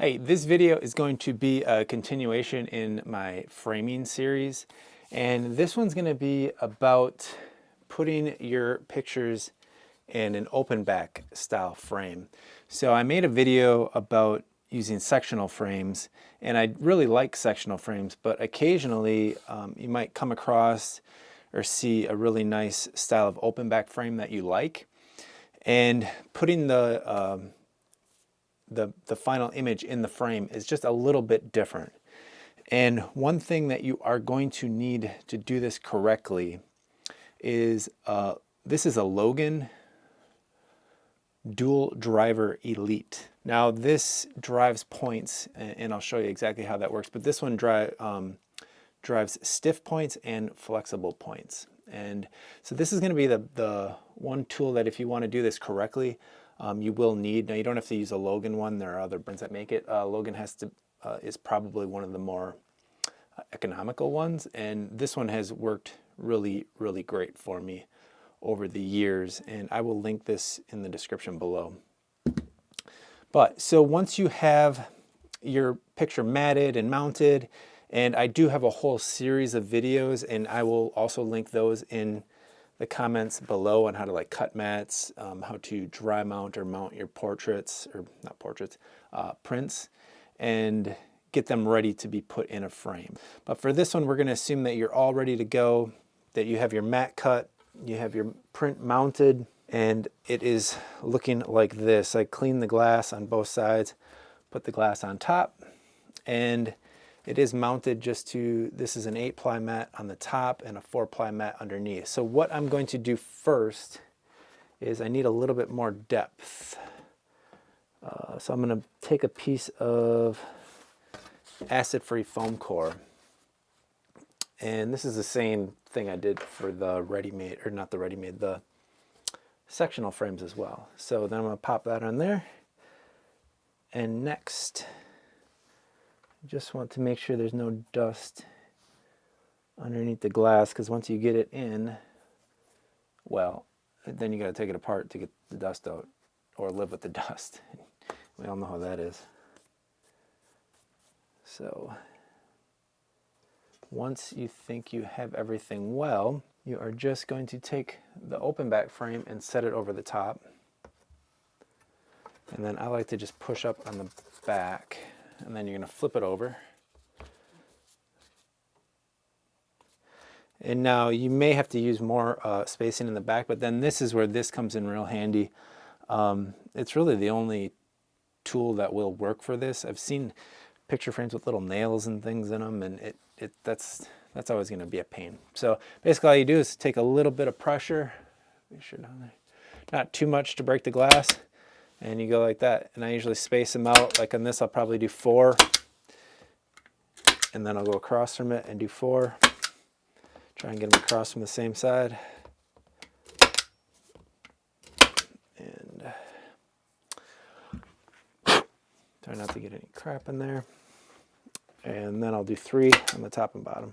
Hey, this video is going to be a continuation in my framing series, and this one's going to be about putting your pictures in an open back style frame. So I made a video about using sectional frames, and I really like sectional frames, but occasionally you might come across or see a really nice style of open back frame that you like, and putting the final image in the frame is just a little bit different. And one thing that you are going to need to do this correctly is this is a Logan dual driver Elite. Now this drives points, and I'll show you exactly how that works, but this one drives stiff points and flexible points. And so this is going to be the one tool that if you want to do this correctly, you will need. Now you don't have to use a Logan one. There are other brands that make it. Logan is probably one of the more economical ones, and this one has worked really, really great for me over the years, and I will link this in the description below. But so once you have your picture matted and mounted, and I do have a whole series of videos, and I will also link those in the comments below on how to cut mats, how to dry mount or mount your portraits, or not portraits, prints, and get them ready to be put in a frame. But for this one, we're going to assume that you're all ready to go, that you have your mat cut, you have your print mounted, and it is looking like this. I cleaned the glass on both sides, put the glass on top, and it is mounted this is an 8-ply mat on the top and a 4-ply mat underneath. So what I'm going to do first is I need a little bit more depth. So I'm going to take a piece of acid-free foam core. And this is the same thing I did for the ready-made, or not the ready-made, the sectional frames as well. So then I'm going to pop that on there. And next, just want to make sure there's no dust underneath the glass, because once you get it in, well, then you got to take it apart to get the dust out, or live with the dust. We all know how that is. So once you think you have everything well, you are just going to take the open back frame and set it over the top. And then I like to just push up on the back, and then you're going to flip it over. And now you may have to use more spacing in the back, but then this is where this comes in real handy. It's really the only tool that will work for this. I've seen picture frames with little nails and things in them, and that's always going to be a pain. So basically all you do is take a little bit of pressure, make sure down there, not too much to break the glass, and you go like that. And I usually space them out. Like on this, I'll probably do 4, and then I'll go across from it and do 4. Try and get them across from the same side. And try not to get any crap in there. And then I'll do 3 on the top and bottom.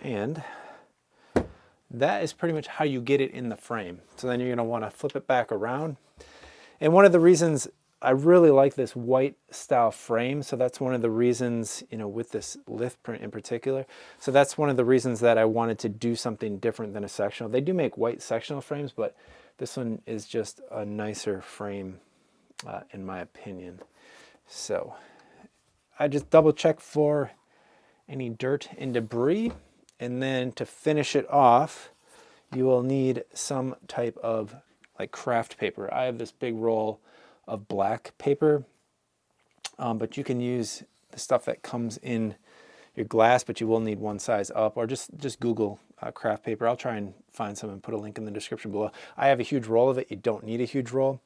And that is pretty much how you get it in the frame. So then you're going to want to flip it back around. And one of the reasons I really like this white style frame, so that's one of the reasons, with this lift print in particular, so that's one of the reasons that I wanted to do something different than a sectional. They do make white sectional frames, but this one is just a nicer frame in my opinion. So I just double check for any dirt and debris, and then to finish it off, you will need some type of craft paper. I have this big roll of black paper, but you can use the stuff that comes in your glass, but you will need one size up, or just Google craft paper. I'll try and find some and put a link in the description below. I have a huge roll of it. You don't need a huge roll.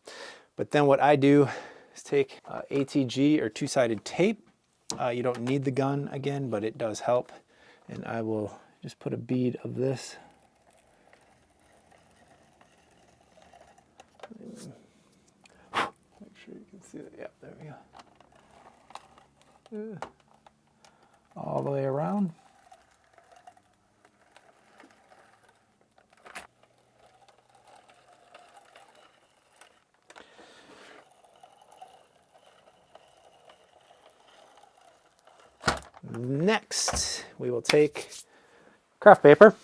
But then what I do is take ATG or 2-sided tape. You don't need the gun again, but it does help. And I will just put a bead of this. Make sure you can see that. Yeah, there we go. All the way around. Next, we will take craft paper.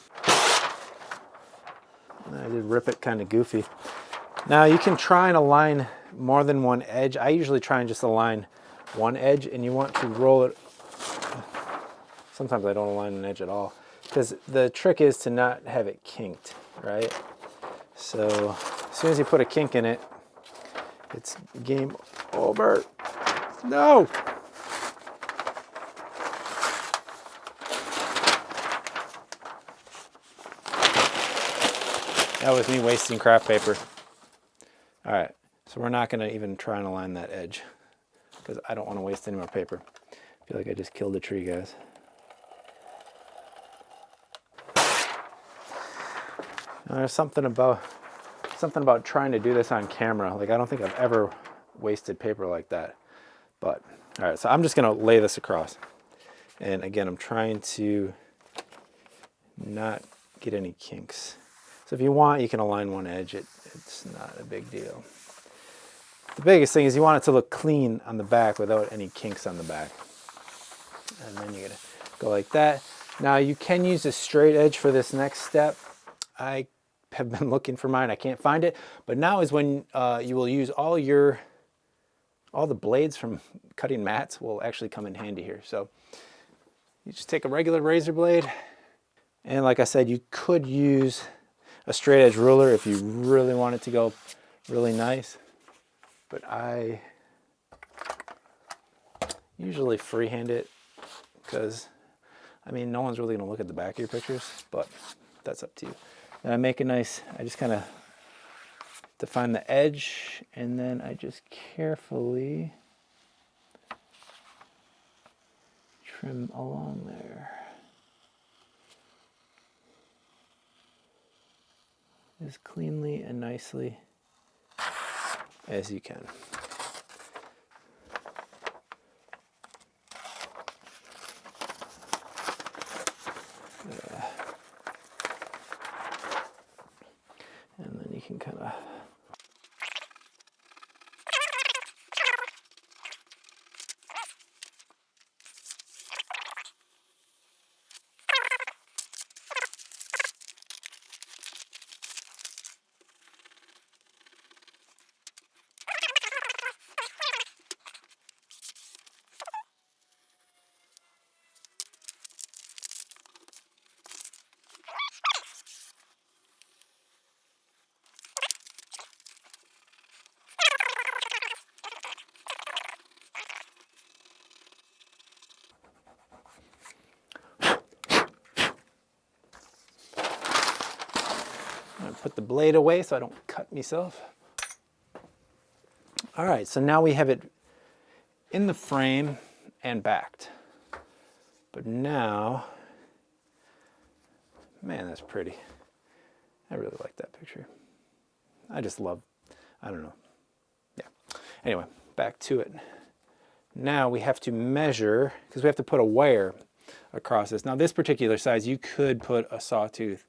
I did rip it kind of goofy. Now you can try and align more than one edge. I usually try and just align one edge, and you want to roll it. Sometimes I don't align an edge at all, because the trick is to not have it kinked, right? So as soon as you put a kink in it, it's game over. No! That was me wasting craft paper. All right, so we're not gonna even try and align that edge because I don't want to waste any more paper. I feel like I just killed a tree, guys. Now, there's something about trying to do this on camera. Like, I don't think I've ever wasted paper like that. But all right, so I'm just gonna lay this across. And again, I'm trying to not get any kinks. So if you want, you can align one edge. It's not a big deal. The biggest thing is you want it to look clean on the back without any kinks on the back. And then you're gonna go like that. Now you can use a straight edge for this next step. I have been looking for mine, I can't find it. But now is when you will use all the blades from cutting mats will actually come in handy here. So you just take a regular razor blade. And like I said, you could use a straight edge ruler if you really want it to go really nice. But I usually freehand it because, I mean, no one's really gonna look at the back of your pictures, but that's up to you. And I make a nice, I just kind of define the edge, and then I just carefully trim along there. As cleanly and nicely as you can. And then you can kind of put the blade away so I don't cut myself. All right, so now we have it in the frame and backed. But now, man, that's pretty. I really like that picture. I just love, I don't know. Yeah. Anyway, back to it. Now we have to measure, because we have to put a wire across this. Now this particular size, you could put a sawtooth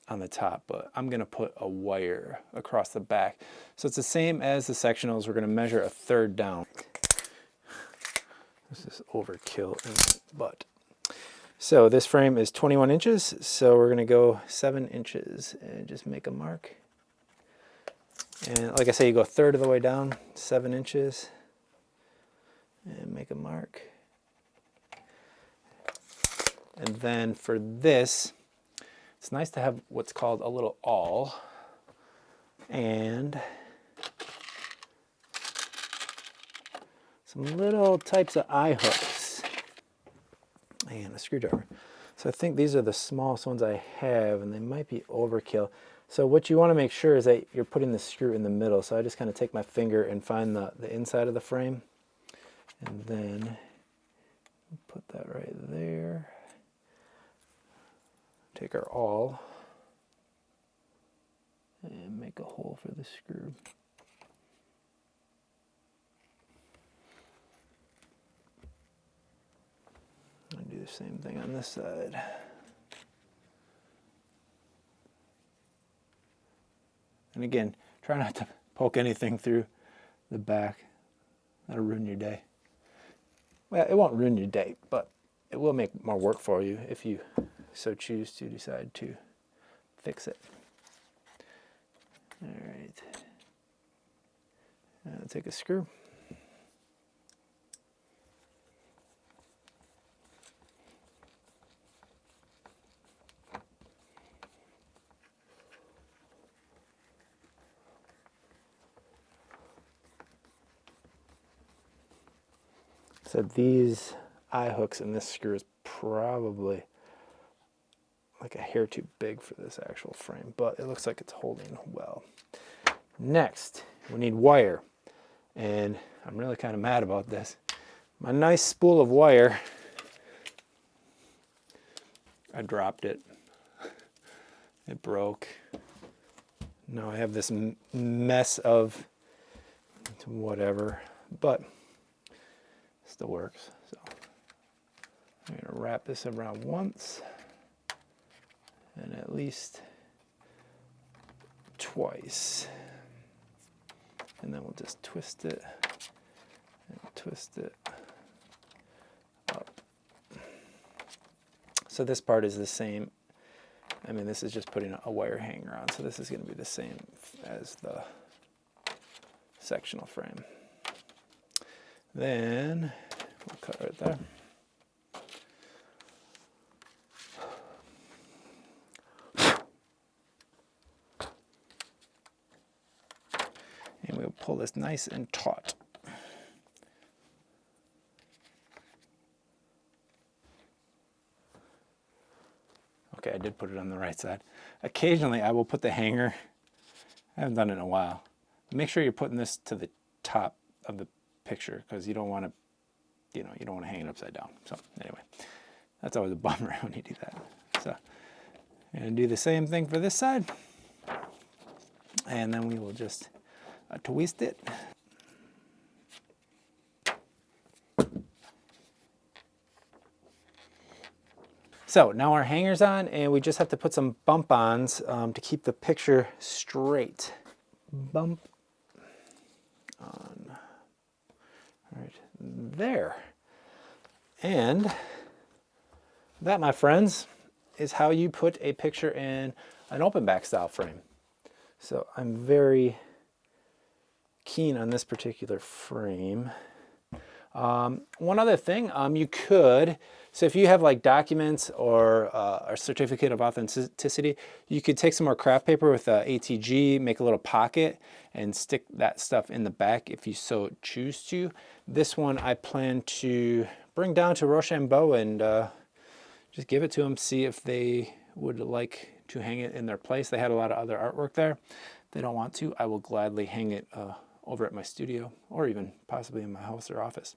on the top, but I'm gonna put a wire across the back. So it's the same as the sectionals. We're gonna measure a third down. This is overkill, but. So this frame is 21 inches, so we're gonna go 7 inches and just make a mark. And like I say, you go a third of the way down, 7 inches, and make a mark. And then for this, it's nice to have what's called a little awl and some little types of eye hooks and a screwdriver. So I think these are the smallest ones I have, and they might be overkill. So what you want to make sure is that you're putting the screw in the middle. So I just kind of take my finger and find the inside of the frame, and then put that right there. Take our awl and make a hole for the screw. And do the same thing on this side. And again, try not to poke anything through the back. That'll ruin your day. Well, it won't ruin your day, but it will make more work for you if you so choose to decide to fix it. All right. I'll take a screw. So these eye hooks and this screw is probably like a hair too big for this actual frame, but it looks like it's holding well. Next, we need wire. And I'm really kind of mad about this. My nice spool of wire, I dropped it. It broke. Now I have this mess of whatever, but it still works. So I'm going to wrap this around once and at least twice. And then we'll just twist it and twist it up. So this part is the same. I mean, this is just putting a wire hanger on. So this is going to be the same as the sectional frame. Then we'll cut right there. And we'll pull this nice and taut. Okay, I did put it on the right side. Occasionally I will put the hanger, I haven't done it in a while. Make sure you're putting this to the top of the picture because you don't want to, you don't want to hang it upside down. So anyway, that's always a bummer when you do that. So I'm going to do the same thing for this side. And then we will just twist it. So now our hanger's on, and we just have to put some bump-ons to keep the picture straight. Bump on right there. And that, my friends, is how you put a picture in an open back style frame. So I'm very keen on this particular frame. One other thing, you could, so if you have like documents or a certificate of authenticity, you could take some more craft paper with ATG, make a little pocket, and stick that stuff in the back if you so choose to. This one I plan to bring down to Rochambeau and just give it to them, see if they would like to hang it in their place. They had a lot of other artwork there. If they don't want to, I will gladly hang it over at my studio or even possibly in my house or office.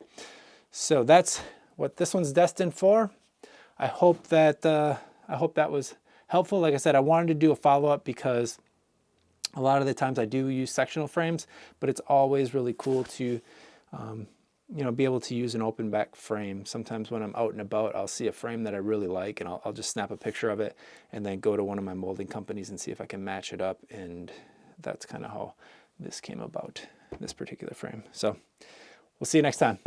So that's what this one's destined for. I hope that was helpful. Like I said, I wanted to do a follow-up because a lot of the times I do use sectional frames, but it's always really cool to be able to use an open back frame. Sometimes when I'm out and about, I'll see a frame that I really like and I'll just snap a picture of it and then go to one of my molding companies and see if I can match it up. And that's kind of how this came about, this particular frame. So we'll see you next time.